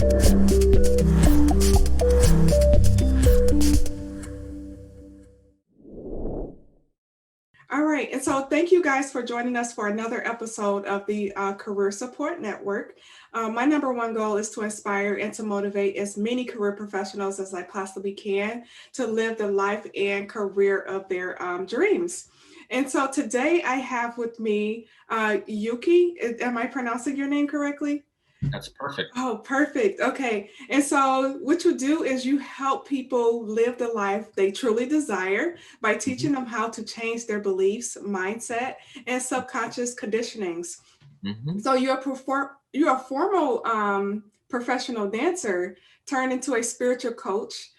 All right, and so thank you guys for joining us for another episode of the Career Support Network. My number one goal is to inspire and to motivate as many career professionals as I possibly can to live the life and career of their dreams. And so today I have with me Yuki. Am I pronouncing your name correctly? That's perfect. Oh, perfect. Okay. And so, what you do is you help people live the life they truly desire by teaching Mhm, them how to change their beliefs, mindset, and subconscious conditionings. mhm. So, you're a formal professional dancer turned into a spiritual coach.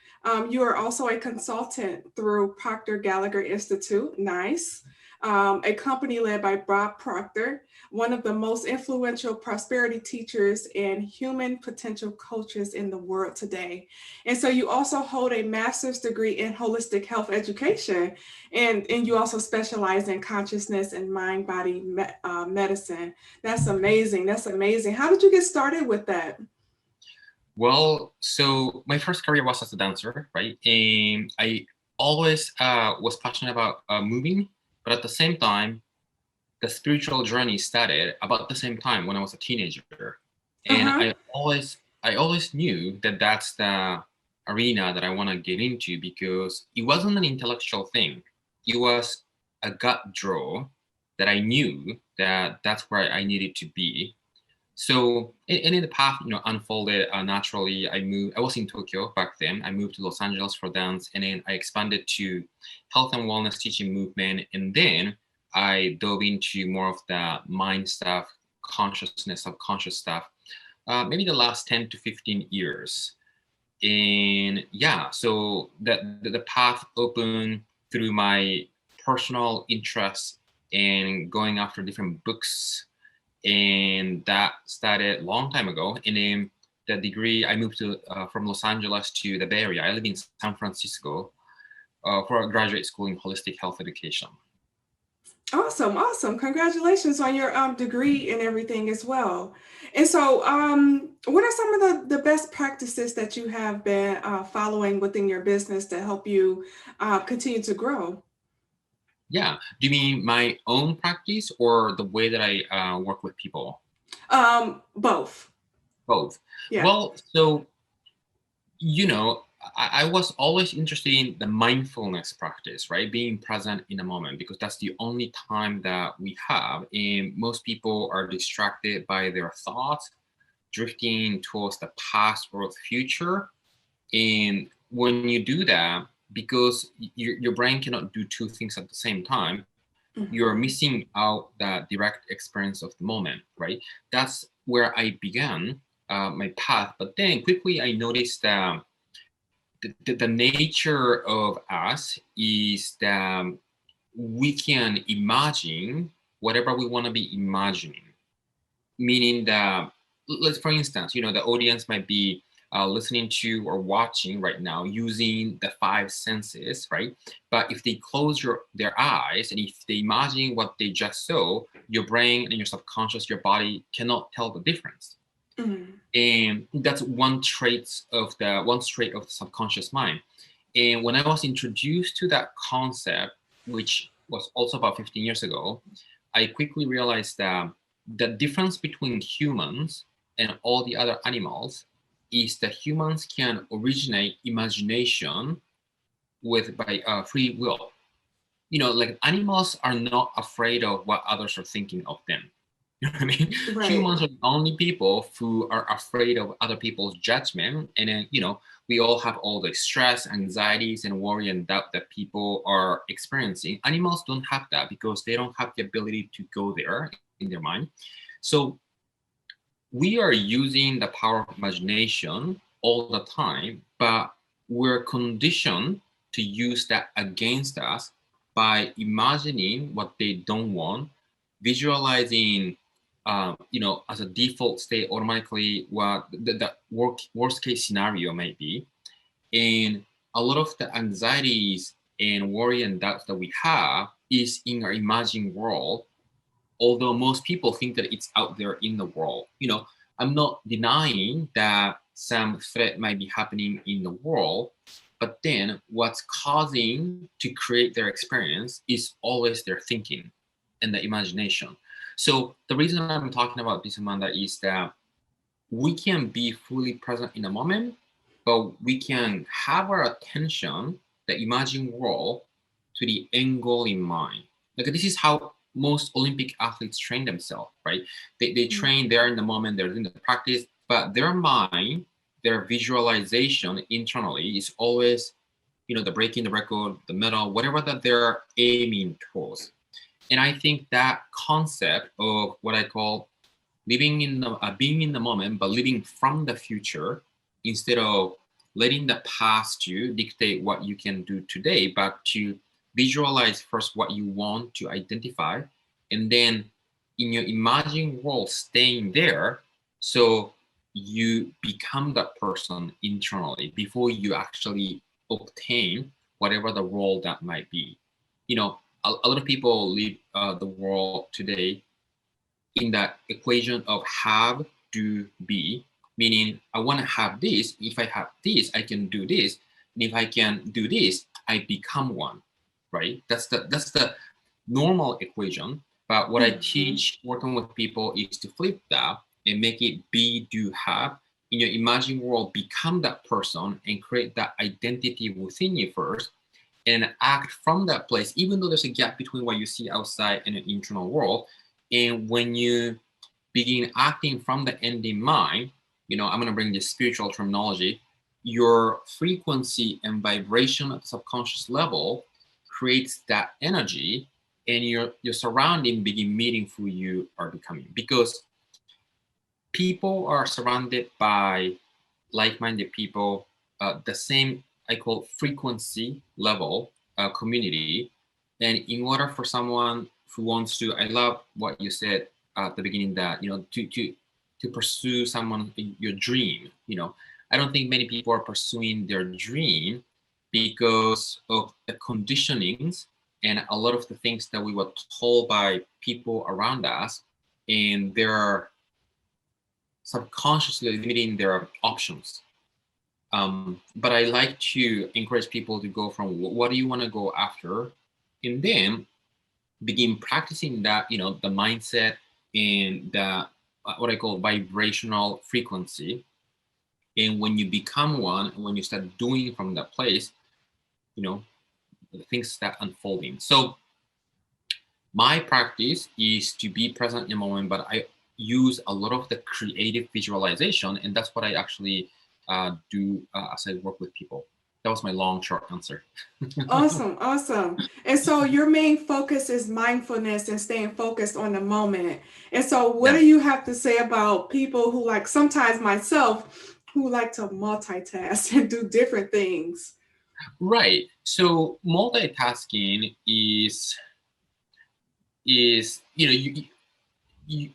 You are also a consultant through Proctor Gallagher Institute. Nice. A company led by Bob Proctor, one of the most influential prosperity teachers and human potential coaches in the world today. And so you also hold a master's degree in holistic health education, and you also specialize in consciousness and mind body medicine. That's amazing. That's amazing. How did you get started with that? Well, so my first career was as a dancer, right? And I always was passionate about moving, but at the same time, the spiritual journey started about the same time when I was a teenager, and Uh-huh. I always knew that that's the arena that I want to get into because it wasn't an intellectual thing. It was a gut draw that I knew that that's where I needed to be. So, and in the path, unfolded naturally. I was in Tokyo back then. I moved to Los Angeles for dance, and then I expanded to health and wellness teaching movement. And then I dove into more of the mind stuff, consciousness, subconscious stuff, maybe the last 10 to 15 years. And yeah, so the path opened through my personal interests and going after different books, and that started a long time ago. And then the degree, I moved to from Los Angeles to the Bay Area. I live in San Francisco for a graduate school in holistic health education. Awesome, awesome. Congratulations on your degree and everything as well. And so, what are some of the best practices that you have been following within your business to help you continue to grow? Yeah. Do you mean my own practice or the way that I work with people? Both. Both. Yeah. Well, so I was always interested in the mindfulness practice, right? Being present in a moment, because that's the only time that we have. And most people are distracted by their thoughts, drifting towards the past or the future. And when you do that, because your brain cannot do two things at the same time, you're Mhm. missing out the direct experience of the moment, right? That's where I began my path. But then quickly I noticed that the nature of us is that we can imagine whatever we want to be imagining, meaning that, let's, for instance, the audience might be listening to or watching right now using the five senses, right? But if they close their eyes and if they imagine what they just saw, your brain and your subconscious, your body cannot tell the difference. Mhm. And that's one trait of the subconscious mind. And when I was introduced to that concept, which was also about 15 years ago, I quickly realized that the difference between humans and all the other animals is that humans can originate imagination with by free will. Like animals are not afraid of what others are thinking of them. You know what I mean? Right. Humans are the only people who are afraid of other people's judgment. And then, we all have all the stress, anxieties, and worry and doubt that people are experiencing. Animals don't have that because they don't have the ability to go there in their mind. So we are using the power of imagination all the time, but we're conditioned to use that against us by imagining what they don't want, visualizing, as a default state automatically what the worst case scenario might be. And a lot of the anxieties and worry and doubts that we have is in our imagined world, although most people think that it's out there in the world. I'm not denying that some threat might be happening in the world, but then what's causing to create their experience is always their thinking and the imagination. So the reason I'm talking about this, Amanda, is that we can be fully present in the moment, but we can have our attention, the imagined world, to the end goal in mind. Like this is how most Olympic athletes train themselves, right? They train there in the moment, they're doing the practice, but their mind, their visualization internally is always, the breaking the record, the medal, whatever that they're aiming towards. And I think that concept of what I call living in the being in the moment, but living from the future instead of letting the past you dictate what you can do today, but to visualize first what you want to identify, and then in your imagined world staying there, so you become that person internally before you actually obtain whatever the role that might be. A lot of people live the world today in that equation of have, do, be, meaning I want to have this. If I have this, I can do this. And if I can do this, I become one, right? That's the normal equation. But what I teach working with people is to flip that and make it be, do, have. In your imagined world, become that person and create that identity within you first, and act from that place, even though there's a gap between what you see outside and the internal world. And when you begin acting from the end in mind, I'm going to bring this spiritual terminology, your frequency and vibration at the subconscious level creates that energy, and your surrounding begin meeting who you are becoming. Because people are surrounded by like-minded people, the same, I call frequency level community. And in order for someone who wants to, I love what you said at the beginning, that to pursue someone your dream. I don't think many people are pursuing their dream because of the conditionings and a lot of the things that we were told by people around us, and they're subconsciously limiting their options. But I like to encourage people to go from what do you want to go after, and then begin practicing that, the mindset and the what I call vibrational frequency. And when you become one, when you start doing from that place, things start unfolding. So my practice is to be present in the moment, but I use a lot of the creative visualization, and that's what I actually do as I work with people. That was my long, short answer. Awesome, awesome. And so your main focus is mindfulness and staying focused on the moment. And so what do you have to say about people who, like sometimes myself, who like to multitask and do different things? Right. So multitasking is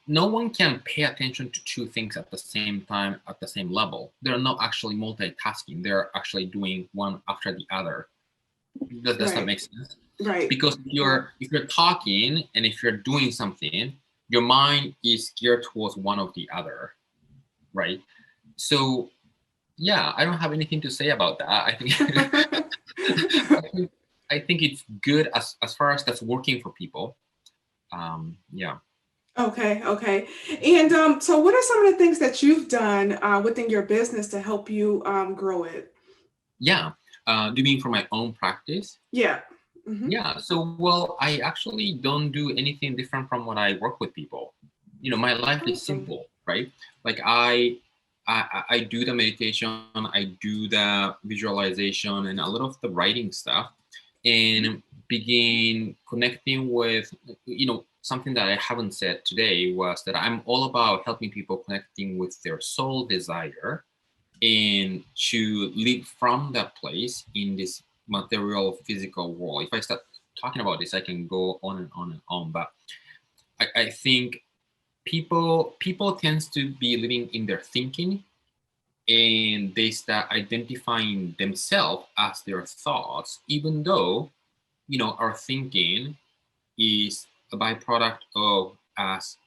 no one can pay attention to two things at the same time at the same level. They're not actually multitasking. They're actually doing one after the other. Does that make sense? Right. Because if you're talking and if you're doing something, your mind is geared towards one or the other, right? So yeah, I don't have anything to say about that. I think I think it's good as far as that's working for people. Yeah. Okay. And so what are some of the things that you've done within your business to help you grow it? Yeah. Do you mean for my own practice? Yeah. Yeah. So, well, I actually don't do anything different from when I work with people. My life is simple, right? Like I do the meditation, I do the visualization and a lot of the writing stuff, and begin connecting with, something that I haven't said today was that I'm all about helping people connecting with their soul desire and to live from that place in this material physical world. If I start talking about this, I can go on and on and on, but I think people tends to be living in their thinking, and they start identifying themselves as their thoughts, even though our thinking is a byproduct of us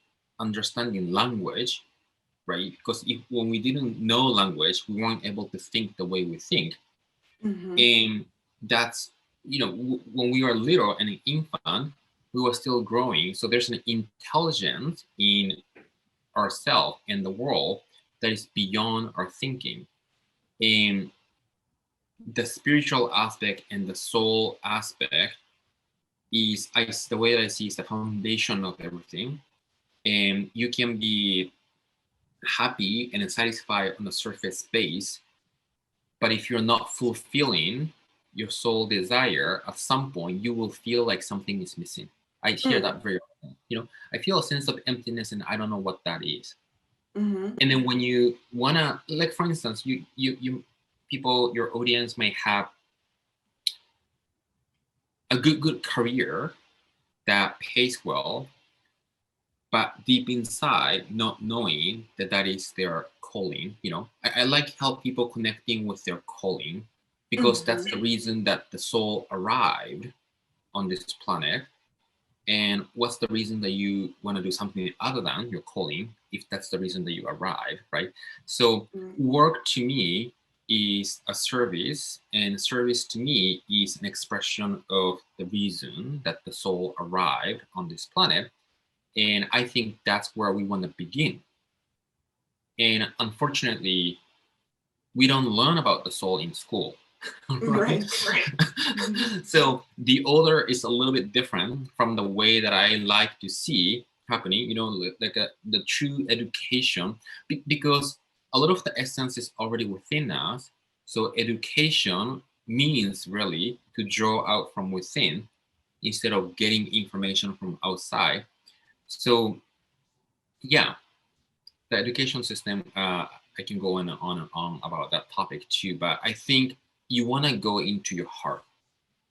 understanding language, right? Because when we didn't know language, we weren't able to think the way we think. And that's, when we were little and an infant, we were still growing. So there's an intelligence in ourselves and the world that is beyond our thinking. And the spiritual aspect and the soul aspect is, the way that I see, is the foundation of everything. And you can be happy and satisfied on the surface base, but if you're not fulfilling your soul desire, at some point you will feel like something is missing. I hear that very often. I feel a sense of emptiness and I don't know what that is. And then when you wanna, like, for instance, you people, your audience may have a good career that pays well, but deep inside not knowing that that is their calling. I like how people connecting with their calling, because that's the reason that the soul arrived on this planet. And what's the reason that you want to do something other than your calling, if that's the reason that you arrive, right? So work to me is a service, and service to me is an expression of the reason that the soul arrived on this planet. And I think that's where we want to begin. And unfortunately, we don't learn about the soul in school. Right. So the order is a little bit different from the way that I like to see happening, like the true education, because a lot of the essence is already within us. So education means really to draw out from within instead of getting information from outside. So yeah, the education system, I can go on and on about that topic too, but I think you want to go into your heart.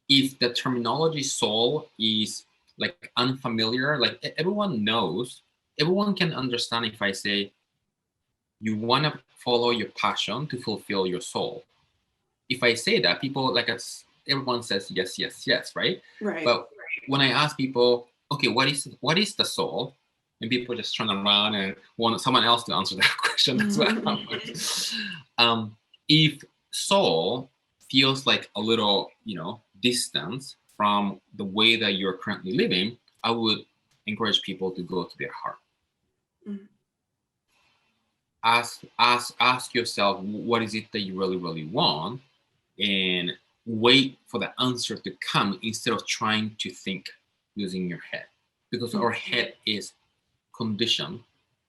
If the terminology soul is like unfamiliar, like everyone knows, everyone can understand if I say you want to follow your passion to fulfill your soul. If I say that, people, like us, everyone says yes, yes, yes, right? But when I ask people, okay, what is the soul? And people just turn around and want someone else to answer that question. That's what happens. If soul feels like a little, distance from the way that you're currently living, I would encourage people to go to their heart. Ask yourself, what is it that you really, really want, and wait for the answer to come instead of trying to think using your head, because our head is conditioned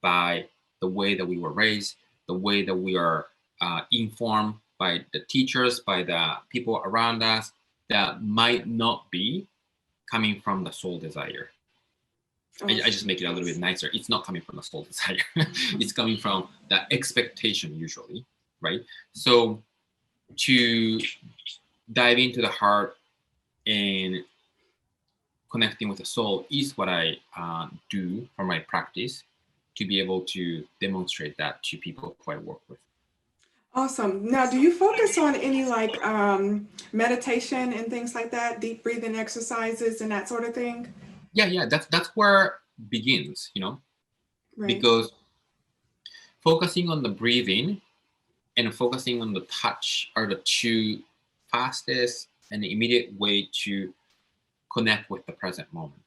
by the way that we were raised, the way that we are informed by the teachers, by the people around us, that might not be coming from the soul desire. I just make it a little bit nicer. It's not coming from the soul desire. It's coming from the expectation usually, right? So to dive into the heart and connecting with the soul is what I do for my practice, to be able to demonstrate that to people who I work with. Awesome. Now, do you focus on any like meditation and things like that, deep breathing exercises and that sort of thing? Yeah, that's where it begins, because focusing on the breathing and focusing on the touch are the two fastest and immediate way to connect with the present moment.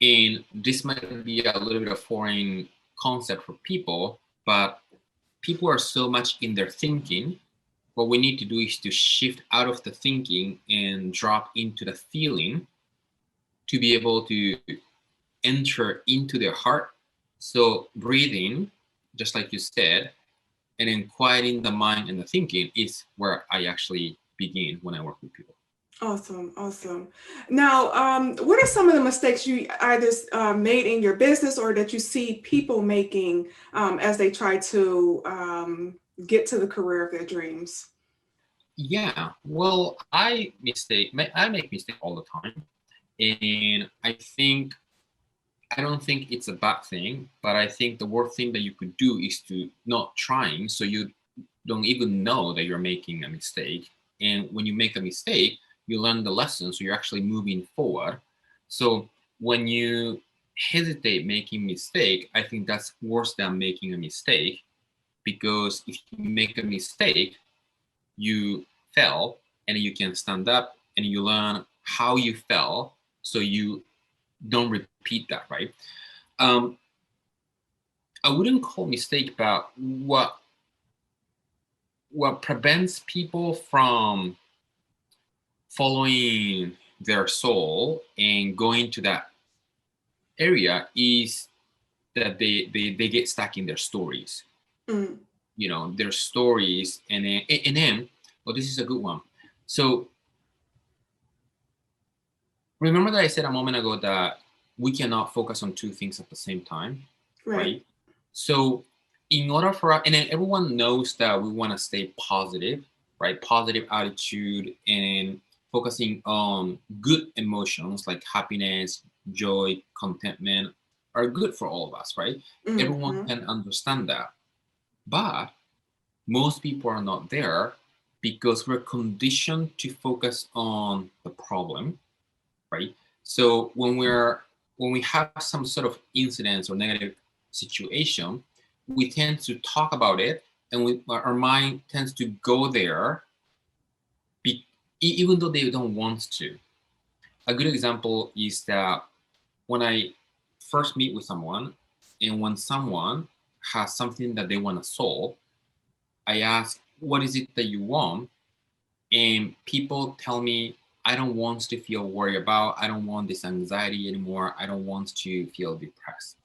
And this might be a little bit of foreign concept for people, but people are so much in their thinking. What we need to do is to shift out of the thinking and drop into the feeling to be able to enter into their heart. So breathing, just like you said, and then quieting the mind and the thinking is where I actually begin when I work with people. Awesome. Now, what are some of the mistakes you either made in your business or that you see people making as they try to get to the career of their dreams? Yeah, well, I make mistakes all the time, and I don't think it's a bad thing, but I think the worst thing that you could do is to not trying, so you don't even know that you're making a mistake. And when you make a mistake, you learn the lesson, so you're actually moving forward. So when you hesitate making mistake, I think that's worse than making a mistake, because if you make a mistake, you fell and you can stand up and you learn how you fell so you don't repeat that, right? Um, I wouldn't call mistake, but what prevents people from following their soul and going to that area is that they get stuck in their stories. Mm. You know, their stories, and then, well, this is a good one. So remember that I said a moment ago that we cannot focus on two things at the same time, Right. right? So in order for us, and then everyone knows that we want to stay positive, right? Positive attitude and focusing on good emotions like happiness, joy, contentment are good for all of us, right? Everyone Mm-hmm. can understand that. But most people are not there because we're conditioned to focus on the problem, right? So when we have some sort of incidents or negative situation, we tend to talk about it, and our mind tends to go there, be, even though they don't want to. A good example is that when I first meet with someone, and when someone has something that they want to solve, I ask, "What is it that you want?" And people tell me, I don't want to feel worried about, I don't want this anxiety anymore, I don't want to feel depressed.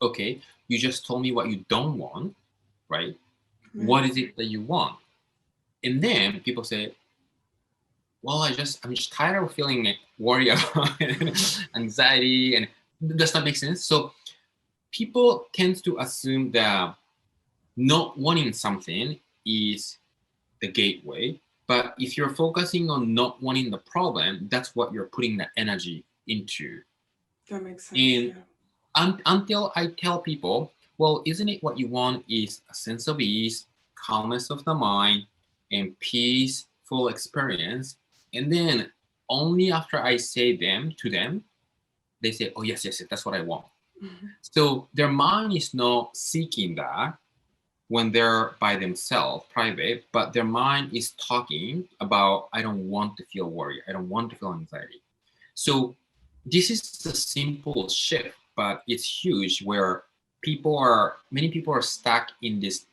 Okay, you just told me what you don't want, right? What Right. is it that you want? And then people say, well, I'm just tired of feeling like worried about anxiety, and does that make sense? So people tend to assume that not wanting something is the gateway. But if you're focusing on not wanting the problem, that's what you're putting the energy into. That makes sense. And Yeah. until I tell people, well, isn't it what you want is a sense of ease, calmness of the mind, and peaceful experience? And then only after I say them to them, they say, oh, yes, yes, yes, that's what I want. Mm-hmm. So their mind is not seeking that when they're by themselves, private, but their mind is talking about, I don't want to feel worry, I don't want to feel anxiety. So this is a simple shift, but it's huge, where many people are stuck in this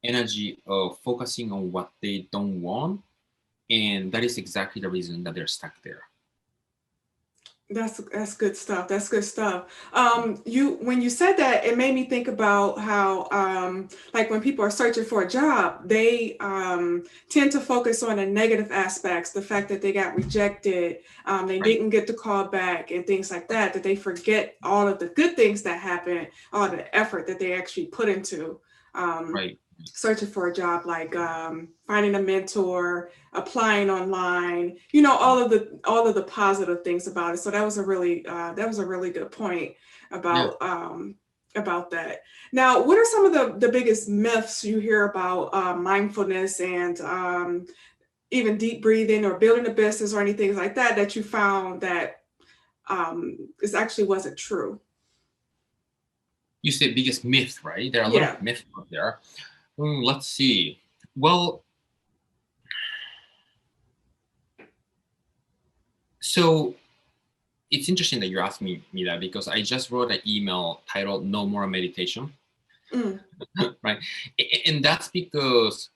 energy of focusing on what they don't want. And that is exactly the reason that they're stuck there. That's good stuff. That's good stuff. You when you said that, it made me think about how, like when people are searching for a job, they tend to focus on the negative aspects, the fact that they got rejected, they Right, didn't get the call back, and things like that. That they forget all of the good things that happened, all the effort that they actually put into. Um, right. Searching for a job, like finding a mentor, applying online, you know, all of the positive things about it. So that was a really good point Yeah. about that. Now, what are some of the biggest myths you hear about mindfulness and even deep breathing or building a business or anything like that, that you found that is actually wasn't true? You said biggest myth, right? There are a lot Yeah. of myths out there. Let's see. Well, so it's interesting that you're asking me that, because I just wrote an email titled "No More Meditation," Mm, right? And that's because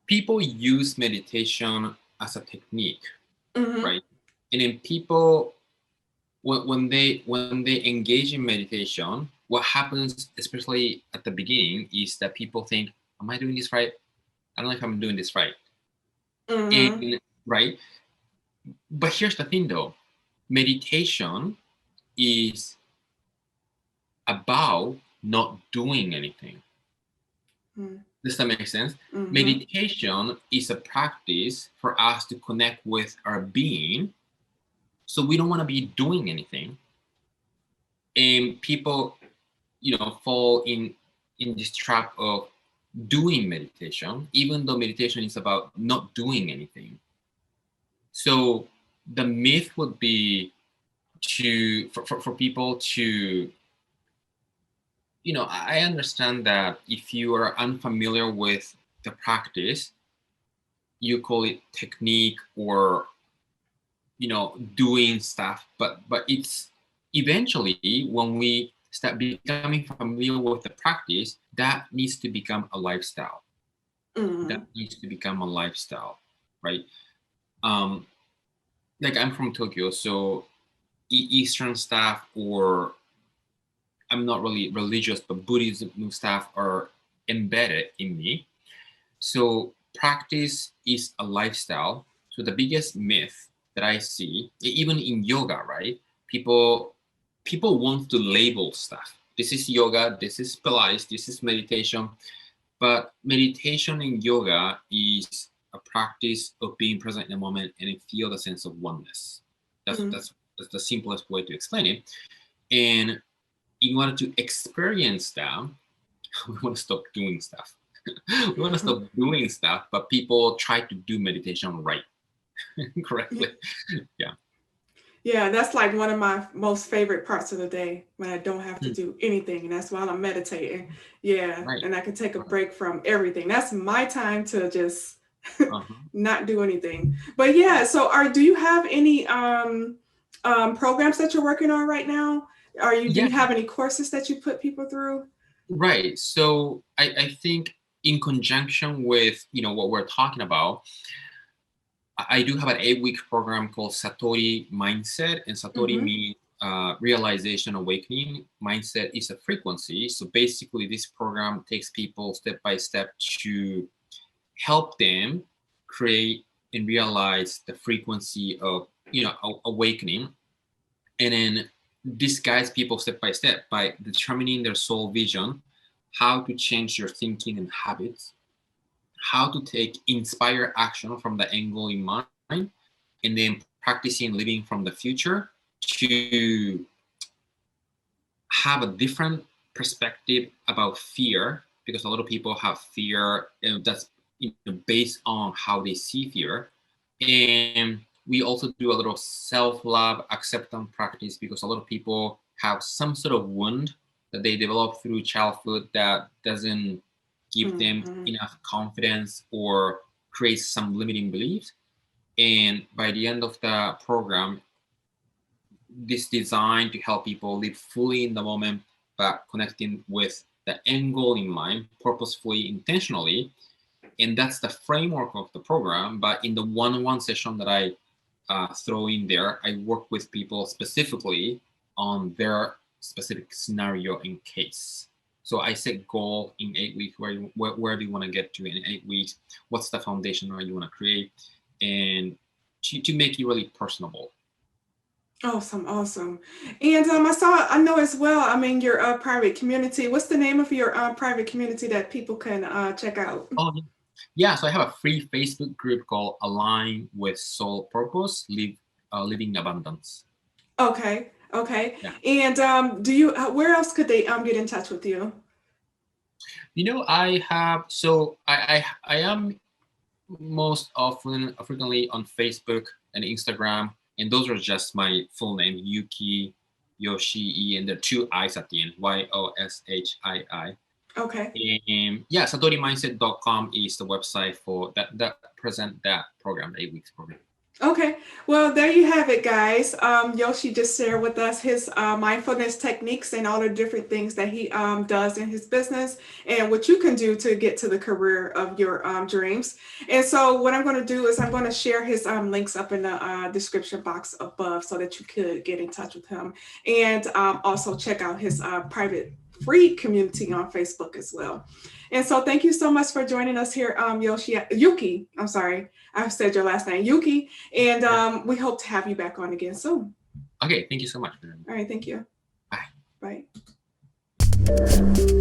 people use meditation as a technique, mm-hmm. right? And then people, when they engage in meditation, what happens, especially at the beginning, is that people think, "Am I doing this right? I don't know if I'm doing this right." Mm-hmm. And right, but here's the thing, though: meditation is about not doing anything. Does that make sense? Mm-hmm. Meditation is a practice for us to connect with our being. So we don't want to be doing anything. And people, fall in this trap of doing meditation, even though meditation is about not doing anything. So the myth would be for people to, I understand that if you are unfamiliar with the practice, you call it technique or doing stuff, but it's eventually when we start becoming familiar with the practice, that needs to become a lifestyle. That needs to become a lifestyle, right? Like I'm from Tokyo, so Eastern stuff, or I'm not really religious, but Buddhism stuff are embedded in me. So practice is a lifestyle. So the biggest myth that I see, even in yoga, right? People want to label stuff. This is yoga, this is Pilates, this is meditation. But meditation and yoga is a practice of being present in the moment and feel the sense of oneness. That's the simplest way to explain it. And in order to experience that, we want to stop doing stuff. We want to stop doing stuff, but people try to do meditation right, correctly. Yeah. Yeah, that's like one of my most favorite parts of the day when I don't have to do anything. And that's while I'm meditating. Yeah. Right. And I can take a break from everything. That's my time to just not do anything. But yeah, so do you have any programs that you're working on right now? Do you have any courses that you put people through? Right. So I think in conjunction with what we're talking about, I do have an 8-week program called Satori Mindset, and Satori means realization, awakening. Mindset is a frequency. So basically, this program takes people step by step to help them create and realize the frequency of awakening, and then this guides people step by step by determining their soul vision, how to change your thinking and habits, how to take inspired action from the angle in mind, and then practicing living from the future to have a different perspective about fear, because a lot of people have fear that's based on how they see fear. And we also do a little self-love acceptance practice, because a lot of people have some sort of wound that they develop through childhood that doesn't give them enough confidence or creates some limiting beliefs. And by the end of the program, this designed to help people live fully in the moment, but connecting with the end goal in mind, purposefully, intentionally. And that's the framework of the program. But in the one-on-one session that I throw in there, I work with people specifically on their specific scenario and case. So I set goal in 8 weeks. Where do you want to get to in 8 weeks? What's the foundation that you want to create? And to make it really personable. Awesome. And I know as well, I'm in your private community. What's the name of your private community that people can check out? Oh, yeah. So I have a free Facebook group called Align with Soul Purpose, Living Abundance. Okay. Yeah. And do you? Where else could they get in touch with you? I have. So I am most frequently on Facebook and Instagram, and those are just my full name, Yuki Yoshii, and there are 2 I's at the end, Yoshii. Okay. And yeah, SatoriMindset.com is the website for that present that program, the 8 weeks program. Okay, well, there you have it, guys. Yoshi just shared with us his mindfulness techniques and all the different things that he does in his business and what you can do to get to the career of your dreams. And so what I'm going to do is I'm going to share his links up in the description box above so that you could get in touch with him and also check out his private free community on Facebook as well. And so thank you so much for joining us here, Yuki. I'm sorry, I said your last name, Yuki. And we hope to have you back on again soon. Okay, thank you so much. All right, thank you. Bye. Bye.